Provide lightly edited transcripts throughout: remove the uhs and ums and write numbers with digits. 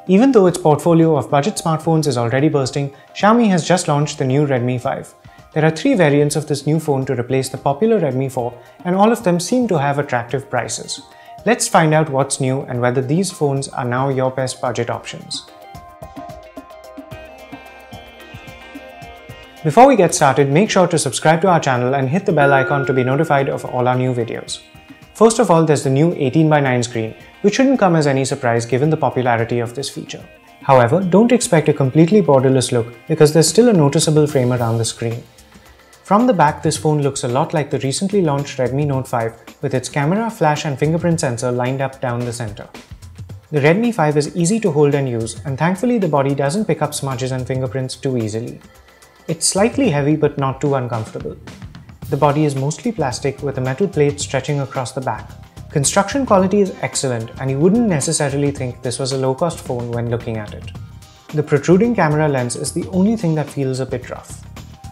Even though its portfolio of budget smartphones is already bursting, Xiaomi has just launched the new Redmi 5. There are 3 variants of this new phone to replace the popular Redmi 4, and all of them seem to have attractive prices. Let's find out what's new and whether these phones are now your best budget options. Before we get started, make sure to subscribe to our channel and hit the bell icon to be notified of all our new videos. First of all, there's the new 18:9 screen, which shouldn't come as any surprise given the popularity of this feature. However, don't expect a completely borderless look because there's still a noticeable frame around the screen. From the back, this phone looks a lot like the recently launched Redmi Note 5 with its camera, flash and fingerprint sensor lined up down the center. The Redmi 5 is easy to hold and use, and thankfully the body doesn't pick up smudges and fingerprints too easily. It's slightly heavy but not too uncomfortable. The body is mostly plastic with a metal plate stretching across the back. Construction quality is excellent and you wouldn't necessarily think this was a low-cost phone when looking at it. The protruding camera lens is the only thing that feels a bit rough.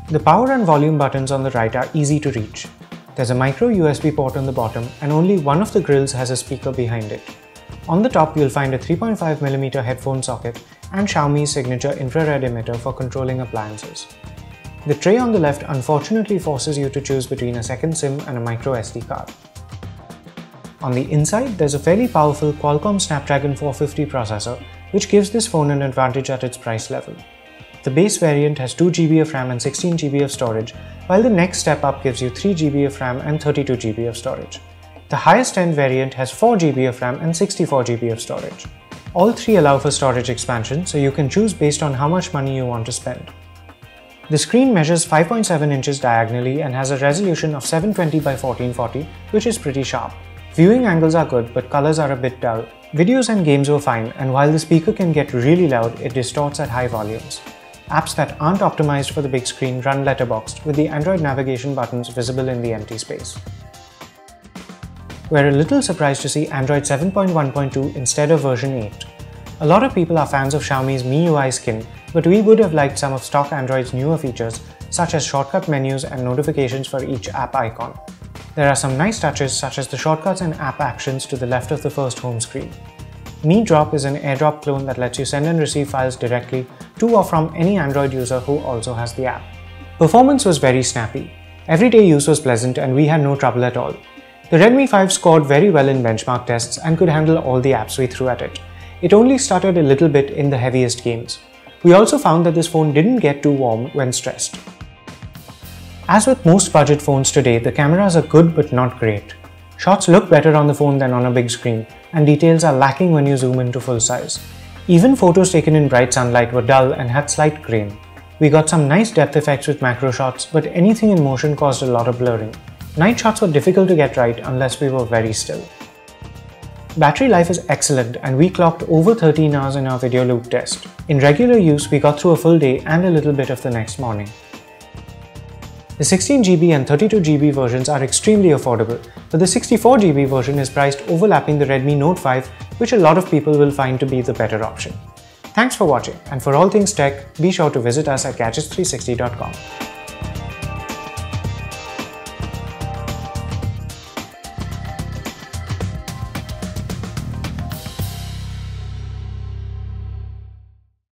The power and volume buttons on the right are easy to reach. There's a micro USB port on the bottom and only one of the grills has a speaker behind it. On the top you'll find a 3.5mm headphone socket and Xiaomi's signature infrared emitter for controlling appliances. The tray on the left unfortunately forces you to choose between a second SIM and a micro SD card. On the inside, there's a fairly powerful Qualcomm Snapdragon 450 processor, which gives this phone an advantage at its price level. The base variant has 2GB of RAM and 16GB of storage, while the next step up gives you 3GB of RAM and 32GB of storage. The highest end variant has 4GB of RAM and 64GB of storage. All three allow for storage expansion, so you can choose based on how much money you want to spend. The screen measures 5.7 inches diagonally and has a resolution of 720 by 1440, which is pretty sharp. Viewing angles are good, but colors are a bit dull. Videos and games were fine, and while the speaker can get really loud, it distorts at high volumes. Apps that aren't optimized for the big screen run letterboxed, with the Android navigation buttons visible in the empty space. We're a little surprised to see Android 7.1.2 instead of version 8. A lot of people are fans of Xiaomi's MIUI skin, but we would have liked some of stock Android's newer features, such as shortcut menus and notifications for each app icon. There are some nice touches such as the shortcuts and app actions to the left of the first home screen. Mi Drop is an AirDrop clone that lets you send and receive files directly to or from any Android user who also has the app. Performance was very snappy. Everyday use was pleasant and we had no trouble at all. The Redmi 5 scored very well in benchmark tests and could handle all the apps we threw at it. It only stuttered a little bit in the heaviest games. We also found that this phone didn't get too warm when stressed. As with most budget phones today, the cameras are good but not great. Shots look better on the phone than on a big screen, and details are lacking when you zoom into full size. Even photos taken in bright sunlight were dull and had slight grain. We got some nice depth effects with macro shots, but anything in motion caused a lot of blurring. Night shots were difficult to get right unless we were very still. Battery life is excellent and we clocked over 13 hours in our video loop test. In regular use, we got through a full day and a little bit of the next morning. The 16GB and 32GB versions are extremely affordable, but the 64GB version is priced overlapping the Redmi Note 5, which a lot of people will find to be the better option. Thanks for watching, and for all things tech, be sure to visit us at gadgets360.com.